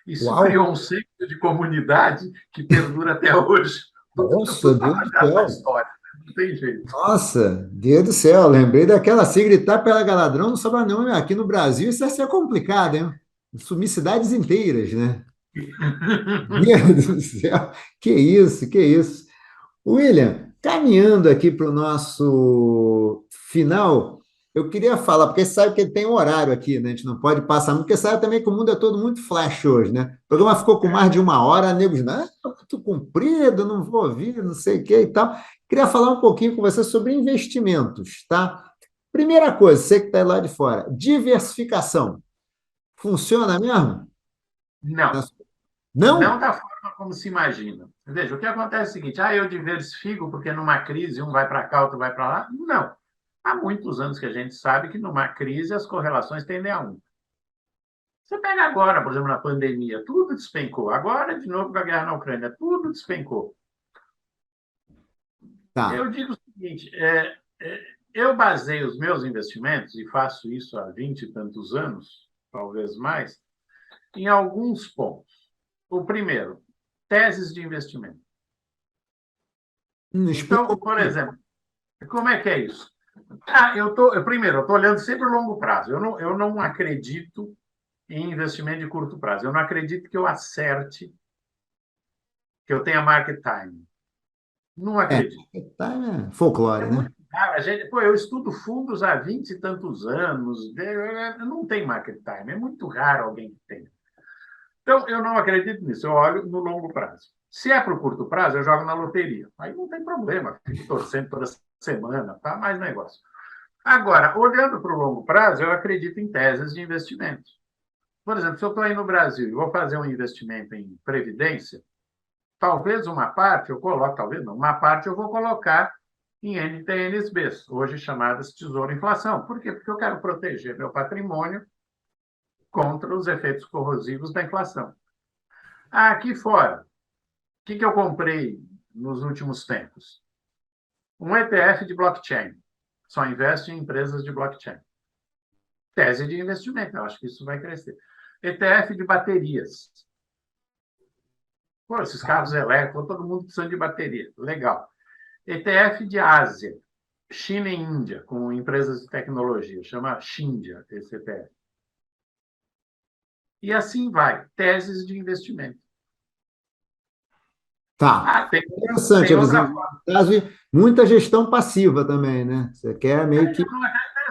Isso Uau! criou um senso de comunidade que perdura até hoje. Nossa, Deus do Essa céu! história, não tem jeito. Nossa, Deus do céu! Lembrei daquela se gritar pela ladrão não sobra não. Aqui no Brasil isso ia ser complicado, hein? Sumir cidades inteiras, né? Deus do céu! Que isso, que isso! William, caminhando aqui para o nosso final, eu queria falar, porque você sabe que tem um horário aqui, né? A gente não pode passar muito, porque sabe também que o mundo é todo muito flash hoje, né? O programa ficou com mais de uma hora, negros, não, muito comprido, não vou ouvir, não sei o que e tal. Queria falar um pouquinho com você sobre investimentos, tá? Primeira coisa, você que está lá de fora, diversificação. Funciona mesmo? Não, não Não? da forma como se imagina. Veja, o que acontece é o seguinte: eu diversifico porque numa crise um vai para cá, outro vai para lá. Não. Há muitos anos que a gente sabe que numa crise as correlações tendem a 1. Você pega agora, por exemplo, na pandemia, tudo despencou. Agora, de novo, com a guerra na Ucrânia, tudo despencou. Tá. Eu digo o seguinte: eu baseio os meus investimentos, e faço isso há 20 e tantos anos, talvez mais, em alguns pontos. O primeiro, teses de investimento. Explica Então, um por pouquinho. exemplo, como é que é isso? Primeiro, eu estou olhando sempre o longo prazo. Eu não acredito em investimento de curto prazo. Eu não acredito que eu acerte, que eu tenha market time. Não É, acredito. tá, É folclore, né? muito raro. Eu estudo fundos há 20 e tantos anos. Não tem market time. É muito raro alguém que tenha. Então, eu não acredito nisso. Eu olho no longo prazo. Se é para o curto prazo, eu jogo na loteria. Aí não tem problema. Fico torcendo toda semana, tá? Mais negócio. Agora, olhando para o longo prazo, eu acredito em teses de investimento. Por exemplo, se eu estou aí no Brasil e vou fazer um investimento em previdência, talvez uma parte eu coloque, talvez não, uma parte eu vou colocar em NTNs-Bs, hoje chamadas Tesouro Inflação. Por quê? Porque eu quero proteger meu patrimônio contra os efeitos corrosivos da inflação. Aqui fora, o que eu comprei nos últimos tempos? Um ETF de blockchain. Só investe em empresas de blockchain. Tese de investimento, eu acho que isso vai crescer. ETF de baterias. Pô, esses carros elétricos, todo mundo precisa de bateria. Legal. ETF de Ásia, China e Índia, com empresas de tecnologia, chama Shindia, esse ETF. E assim vai, teses de investimento. Tá. Ah, tem, Interessante tem a visão. outra No caso, muita gestão passiva também, né? Você quer meio que.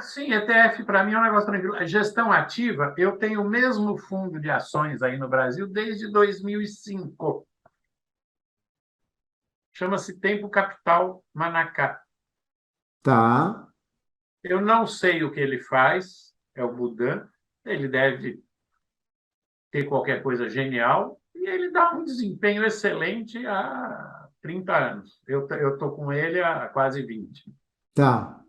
Sim, ETF para mim é um negócio tranquilo. A gestão ativa, eu tenho o mesmo fundo de ações aí no Brasil desde 2005. Chama-se Tempo Capital Manacá. Tá. Eu não sei o que ele faz, é o Budan. Ele deve ter qualquer coisa genial e ele dá um desempenho excelente há 30 anos. Eu estou com ele há quase 20. Tá.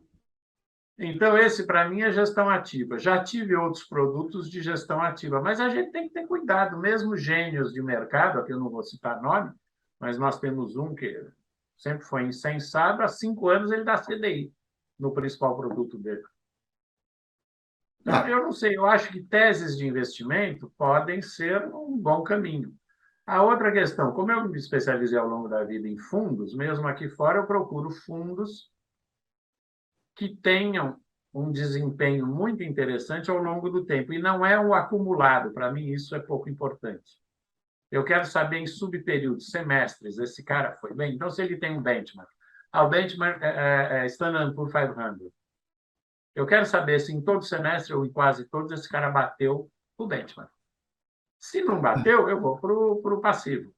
Então, esse, para mim, é gestão ativa. Já tive outros produtos de gestão ativa, mas a gente tem que ter cuidado, mesmo gênios de mercado, aqui eu não vou citar nome, mas nós temos um que sempre foi insensado, há 5 anos ele dá CDI no principal produto dele. Então, É. eu não sei, eu acho que teses de investimento podem ser um bom caminho. A outra questão, como eu me especializei ao longo da vida em fundos, mesmo aqui fora, eu procuro fundos que tenham um desempenho muito interessante ao longo do tempo. E não é o acumulado, para mim isso é pouco importante. Eu quero saber em subperíodos, semestres, esse cara foi bem. Então, se ele tem um benchmark, o benchmark é Standard Poor's 500. Eu quero saber se em todo semestre ou em quase todos esse cara bateu o benchmark. Se não bateu, eu vou para o passivo.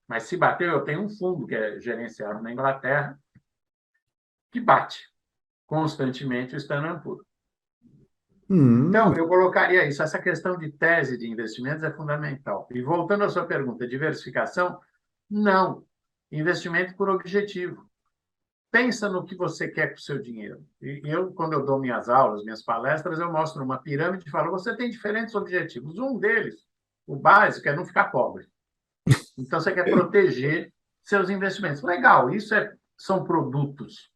Mas se bateu, eu tenho um fundo que é gerenciado na Inglaterra que bate constantemente o Standard Poor's. Hum, Então, eu colocaria isso. Essa questão de tese de investimentos é fundamental. E voltando à sua pergunta, diversificação? Não. Investimento por objetivo. Pensa no que você quer com o seu dinheiro. E eu, quando eu dou minhas aulas, minhas palestras, eu mostro uma pirâmide e falo: você tem diferentes objetivos. Um deles, o básico, é não ficar pobre. Então, você quer proteger seus investimentos. Legal, são produtos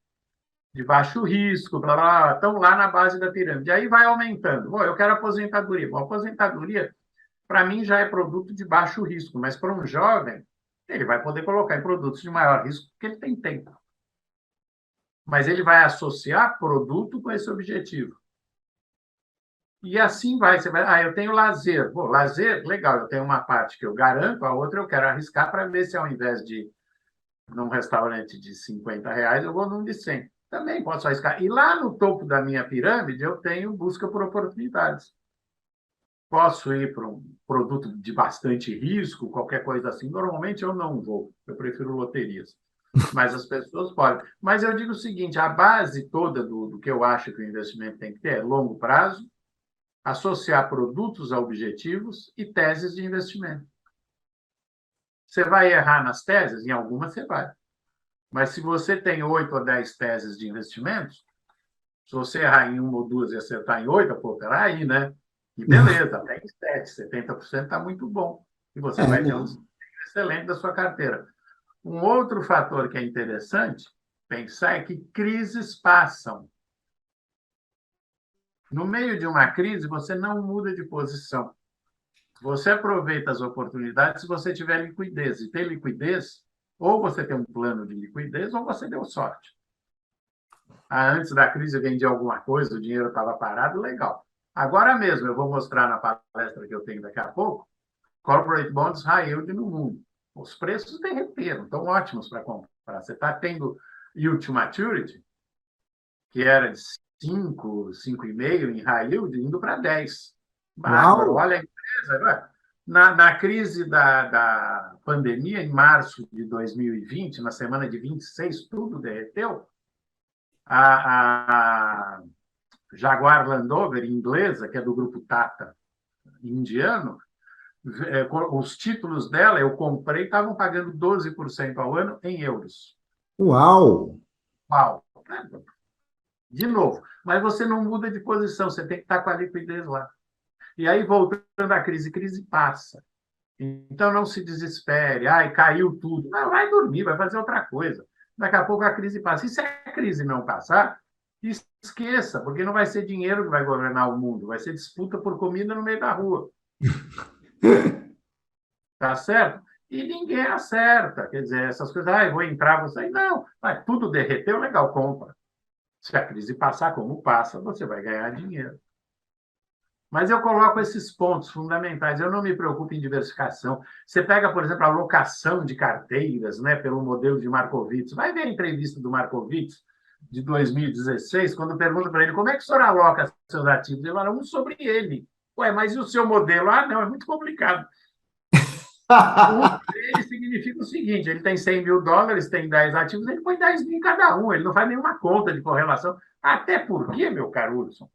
de baixo risco, blá, blá, blá, estão lá na base da pirâmide. Aí vai aumentando. Bom, eu quero aposentadoria. Bom, aposentadoria, para mim, já é produto de baixo risco, mas para um jovem, ele vai poder colocar em produtos de maior risco porque ele tem tempo. Mas ele vai associar produto com esse objetivo. E assim vai. Você vai, eu tenho lazer. Bom, lazer, legal, eu tenho uma parte que eu garanto, a outra eu quero arriscar para ver se ao invés de num restaurante de R$ 50, eu vou num de 100. Também posso arriscar. E lá no topo da minha pirâmide, eu tenho busca por oportunidades. Posso ir para um produto de bastante risco, qualquer coisa assim. Normalmente eu não vou, eu prefiro loterias. Mas as pessoas podem. Mas eu digo o seguinte: a base toda do que eu acho que o investimento tem que ter é longo prazo, associar produtos a objetivos e teses de investimento. Você vai errar nas teses? Em algumas você vai. Mas se você tem 8 ou 10 teses de investimentos, se você errar em uma ou duas e acertar em 8, pô, peraí, né? E beleza, até em 7, 70% está muito bom. E você vai ter um não. desempenho excelente da sua carteira. Um outro fator que é interessante pensar é que crises passam. No meio de uma crise, você não muda de posição. Você aproveita as oportunidades se você tiver liquidez. E ter liquidez Ou você tem um plano de liquidez, ou você deu sorte. Antes da crise eu vendi alguma coisa, o dinheiro estava parado, legal. Agora mesmo, eu vou mostrar na palestra que eu tenho daqui a pouco, corporate bonds high yield no mundo. Os preços derreteram, estão ótimos para comprar. Você está tendo yield to maturity, que era de 5, 5,5 em high yield, indo para 10. Bárbaro, Uau! olha a empresa. Na crise da pandemia, em março de 2020, na semana de 26, tudo derreteu. A Jaguar Land Rover, inglesa, que é do grupo Tata, indiano, os títulos dela eu comprei, estavam pagando 12% ao ano em euros. Uau! Uau! De novo, mas você não muda de posição, você tem que estar com a liquidez lá. E aí, voltando à crise, crise passa. Então, não se desespere. Ai, caiu tudo. Não, vai dormir, vai fazer outra coisa. Daqui a pouco a crise passa. E se a crise não passar, esqueça, porque não vai ser dinheiro que vai governar o mundo, vai ser disputa por comida no meio da rua. Tá certo? E ninguém acerta. Quer dizer, essas coisas, ah, eu vou entrar, vou sair. Não, vai, tudo derreteu, legal, compra. Se a crise passar como passa, você vai ganhar dinheiro. Mas eu coloco esses pontos fundamentais. Eu não me preocupo em diversificação. Você pega, por exemplo, a alocação de carteiras, né, pelo modelo de Markowitz. Vai ver a entrevista do Markowitz de 2016, quando pergunta para ele como é que o senhor aloca seus ativos. Ele fala, um sobre ele. Ué, mas e o seu modelo? Ah, não, é muito complicado. Um dele significa o seguinte: ele tem 100 mil dólares, tem 10 ativos, ele põe 10 mil em cada um, ele não faz nenhuma conta de correlação. Até porque, meu caro Hudson,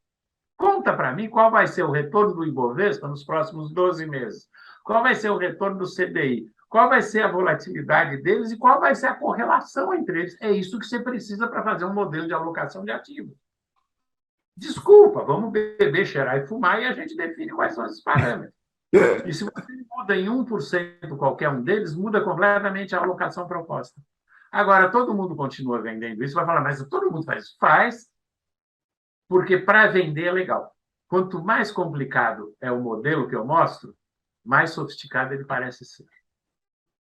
conta para mim qual vai ser o retorno do Ibovespa nos próximos 12 meses. Qual vai ser o retorno do CDI? Qual vai ser a volatilidade deles e qual vai ser a correlação entre eles? É isso que você precisa para fazer um modelo de alocação de ativos. Desculpa, vamos beber, cheirar e fumar e a gente define quais são esses parâmetros. E se você muda em 1% qualquer um deles, muda completamente a alocação proposta. Agora, todo mundo continua vendendo isso, vai falar, mas todo mundo faz isso. Faz, porque para vender é legal. Quanto mais complicado é o modelo que eu mostro, mais sofisticado ele parece ser.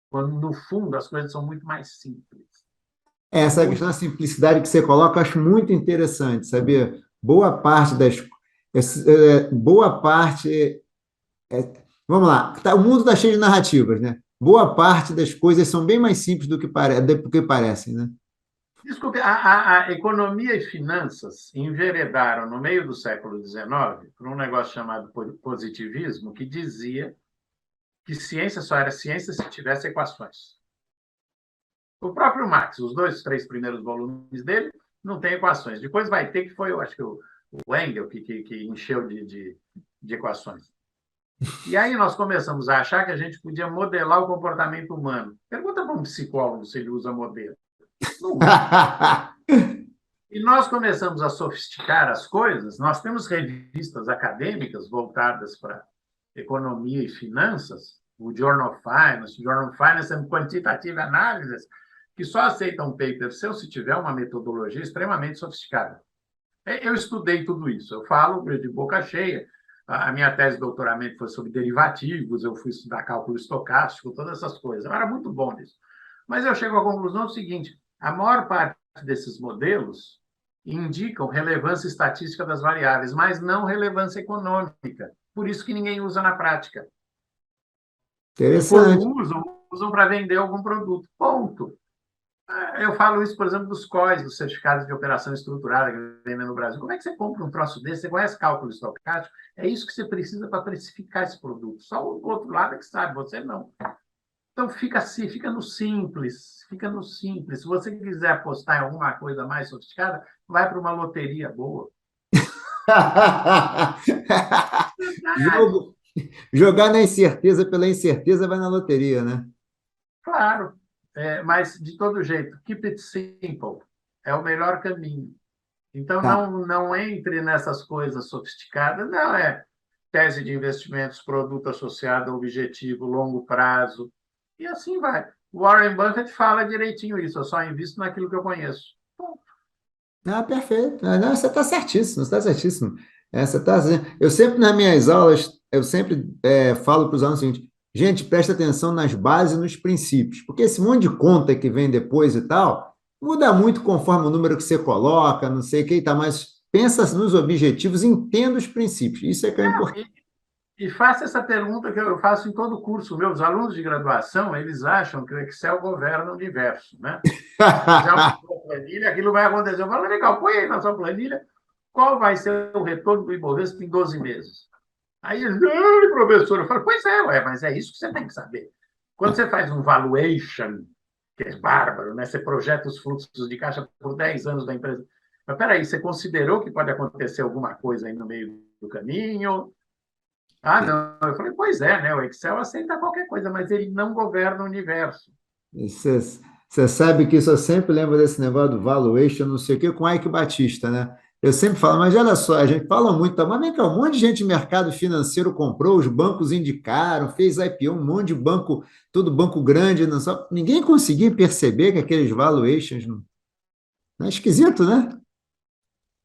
Quando, no fundo, as coisas são muito mais simples. Essa questão Muito. da simplicidade que você coloca, eu acho muito interessante, sabia? Boa parte das. Boa parte. Vamos lá, o mundo está cheio de narrativas, né? Boa parte das coisas são bem mais simples do que parecem, né? Desculpe, a economia e finanças enveredaram no meio do século XIX por um negócio chamado positivismo, que dizia que ciência só era ciência se tivesse equações. O próprio Marx, os dois, três primeiros volumes dele, não tem equações. Depois vai ter, que foi, eu acho que o Engel que encheu de equações. E aí nós começamos a achar que a gente podia modelar o comportamento humano. Pergunta para um psicólogo se ele usa modelo. Não usa. E nós começamos a sofisticar as coisas. Nós temos revistas acadêmicas voltadas para economia e finanças, o Journal of Finance and Quantitative Analysis, que só aceitam um paper seu se tiver uma metodologia extremamente sofisticada. Eu estudei tudo isso, eu falo de boca cheia. A minha tese de doutoramento foi sobre derivativos, eu fui estudar cálculo estocástico, todas essas coisas. Eu era muito bom nisso. Mas eu chego à conclusão do seguinte: a maior parte desses modelos indicam relevância estatística das variáveis, mas não relevância econômica. Por isso que ninguém usa na prática. E quando Interessante. usam para vender algum produto. Ponto. Eu falo isso, por exemplo, dos COIs, dos certificados de operação estruturada que vendem no Brasil. Como é que você compra um troço desse? Você conhece cálculo estocástico? É isso que você precisa para precificar esse produto. Só o outro lado é que sabe, você não. Então, fica assim, fica no simples, fica no simples. Se você quiser apostar em alguma coisa mais sofisticada, vai para uma loteria boa. Verdade. Jogo, jogar na incerteza pela incerteza vai na loteria, né? Claro, mas de todo jeito, keep it simple é o melhor caminho. Então, Tá. não entre nessas coisas sofisticadas, não é tese de investimentos, produto associado a objetivo, longo prazo, e assim vai. Warren Buffett fala direitinho isso, eu só invisto naquilo que eu conheço. Bom, Ah, perfeito. Ah, não, você está certíssimo, você está certíssimo. Eu sempre, nas minhas aulas, eu sempre falo para os alunos o seguinte: gente, presta atenção nas bases e nos princípios, porque esse monte de conta que vem depois e tal, muda muito conforme o número que você coloca, não sei o que e tal, mas pensa nos objetivos, entenda os princípios. Isso é que é Não, importante. e faça essa pergunta que eu faço em todo o curso. Meus alunos de graduação, eles acham que o Excel governa o universo, né? Se fizer uma planilha, aquilo vai acontecer. Eu falo, legal, põe aí na sua planilha qual vai ser o retorno do Ibovespa em 12 meses. Aí eles, ai, professor, eu falo, pois é, ué, mas é isso que você tem que saber. Quando você faz um valuation, que é bárbaro, né? Você projeta os fluxos de caixa por 10 anos da empresa. Mas peraí, você considerou que pode acontecer alguma coisa aí no meio do caminho? Ah, não. Eu falei, pois é, né? O Excel aceita qualquer coisa, mas ele não governa o universo. Você sabe que isso eu sempre lembro desse negócio do valuation, não sei o quê, com Ike Batista, né? Eu sempre falo, mas olha só, a gente fala muito, tá? Mas vem cá, um monte de gente no mercado financeiro comprou, os bancos indicaram, fez IPO, um monte de banco, todo banco grande, não só, ninguém conseguia perceber que aqueles valuations não é esquisito, né?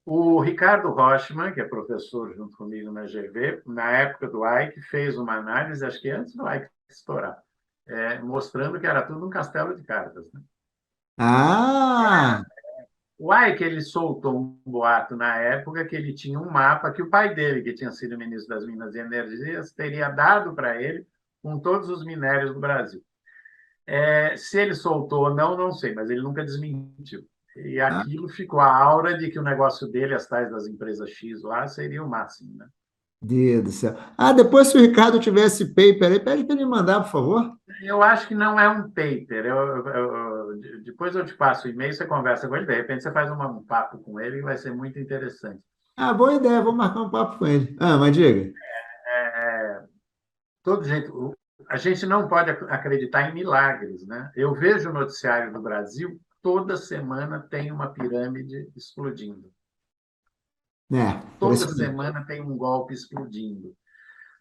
O Ricardo Rochman, que é professor junto comigo na GV, na época do Ike, fez uma análise, acho que antes do Ike estourar, mostrando que era tudo um castelo de cartas. Né? Ah, O Ike ele soltou um boato na época que ele tinha um mapa que o pai dele, que tinha sido ministro das Minas e Energias, teria dado para ele com todos os minérios do Brasil. Se ele soltou ou não, não sei, mas ele nunca desmentiu. E ah, aquilo ficou a aura de que o negócio dele, as tais das empresas X lá, seria o máximo. Né? Deus do céu. Ah, depois se o Ricardo tiver esse paper aí, pede para ele mandar, por favor. Eu acho que não é um paper. Depois eu te passo o e-mail, você conversa com ele, de repente você faz um papo com ele e vai ser muito interessante. Ah, boa ideia, vou marcar um papo com ele. Ah, mas diga. Todo jeito, a gente não pode acreditar em milagres, né? Eu vejo o noticiário do Brasil, toda semana tem uma pirâmide explodindo. É, Toda impressionante. semana tem um golpe explodindo.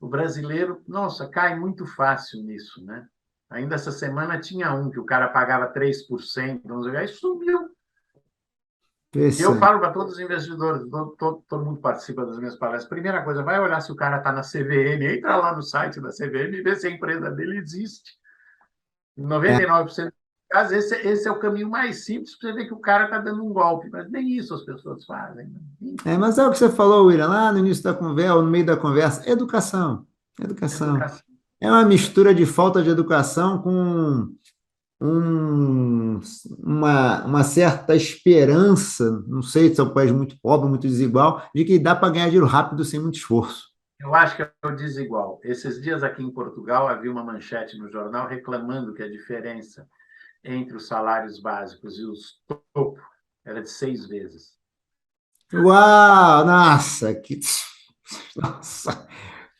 O brasileiro, nossa, cai muito fácil nisso, né? Ainda essa semana tinha um que o cara pagava 3%, vamos ver, aí sumiu. E eu Impressionante. falo para todos os investidores, todo mundo participa das minhas palestras. Primeira coisa, vai olhar se o cara está na CVM, entra lá no site da CVM e vê se a empresa dele existe. Em É, 99% dos casos, esse é o caminho mais simples para você ver que o cara está dando um golpe, mas nem isso as pessoas fazem. Né? mas é o que você falou, William, lá no início da conversa, ou no meio da conversa, educação. Educação. Educação. É uma mistura de falta de educação com um- uma certa esperança, não sei se é um país muito pobre, muito desigual, de que dá para ganhar dinheiro rápido sem muito esforço. Eu acho que é o desigual. Esses dias aqui em Portugal havia uma manchete no jornal reclamando que a diferença entre os salários básicos e os topo era de 6 vezes. Uau, nossa,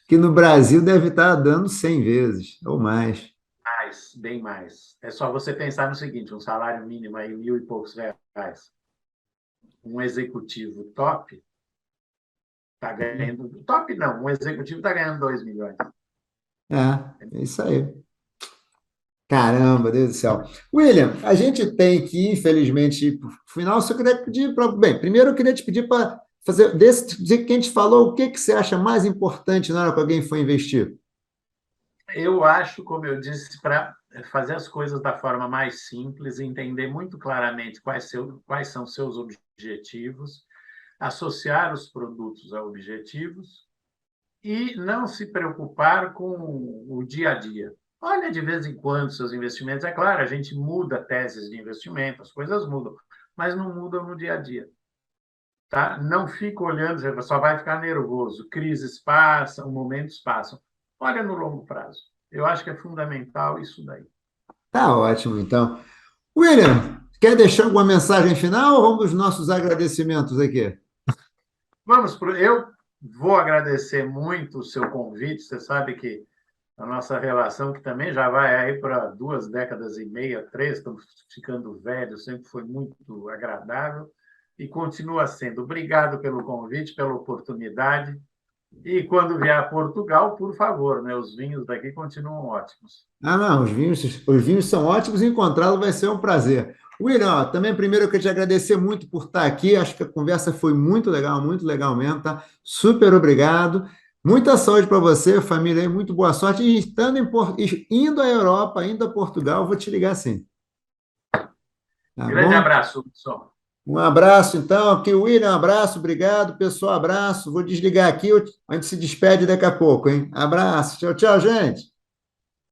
que no Brasil deve estar dando 100 vezes ou mais. Mais, bem mais. É só você pensar no seguinte: um salário mínimo aí, 1.000 e poucos reais. Um executivo top está ganhando. Top não, um executivo está ganhando 2 milhões. É isso aí. Caramba, Deus do céu. William, a gente tem que, infelizmente, ir para o final, só queria pedir para. Bem, primeiro eu queria te pedir para fazer, dizer que a gente falou, o que que você acha mais importante na hora que alguém for investir? Eu acho, como eu disse, para fazer as coisas da forma mais simples, entender muito claramente quais são seus objetivos, associar os produtos a objetivos e não se preocupar com o dia a dia. Olha de vez em quando seus investimentos. É claro, a gente muda teses de investimento, as coisas mudam, mas não mudam no dia a dia. Tá? Não fica olhando, você só vai ficar nervoso. Crises passam, momentos passam. Olha no longo prazo. Eu acho que é fundamental isso daí. Tá ótimo, então. William, quer deixar alguma mensagem final ou vamos aos nossos agradecimentos aqui? Eu vou agradecer muito o seu convite. Você sabe que a nossa relação, que também já vai aí para 2 décadas e meia, 3, estamos ficando velhos, sempre foi muito agradável e continua sendo. Obrigado pelo convite, pela oportunidade. E quando vier a Portugal, por favor, né? Os vinhos daqui continuam ótimos. Ah, não, os vinhos são ótimos e encontrá-lo vai ser um prazer. William, ó, também primeiro eu queria te agradecer muito por estar aqui. Acho que a conversa foi muito legal mesmo, tá? Super obrigado. Muita saúde para você, família, aí, muito boa sorte. E estando indo à Europa, indo a Portugal, eu vou te ligar sim. Tá Grande bom? abraço, Hudson. Um abraço, então. Aqui, William, um abraço, obrigado. Pessoal, abraço. Vou desligar aqui, a gente se despede daqui a pouco, hein? Abraço. Tchau, tchau, gente.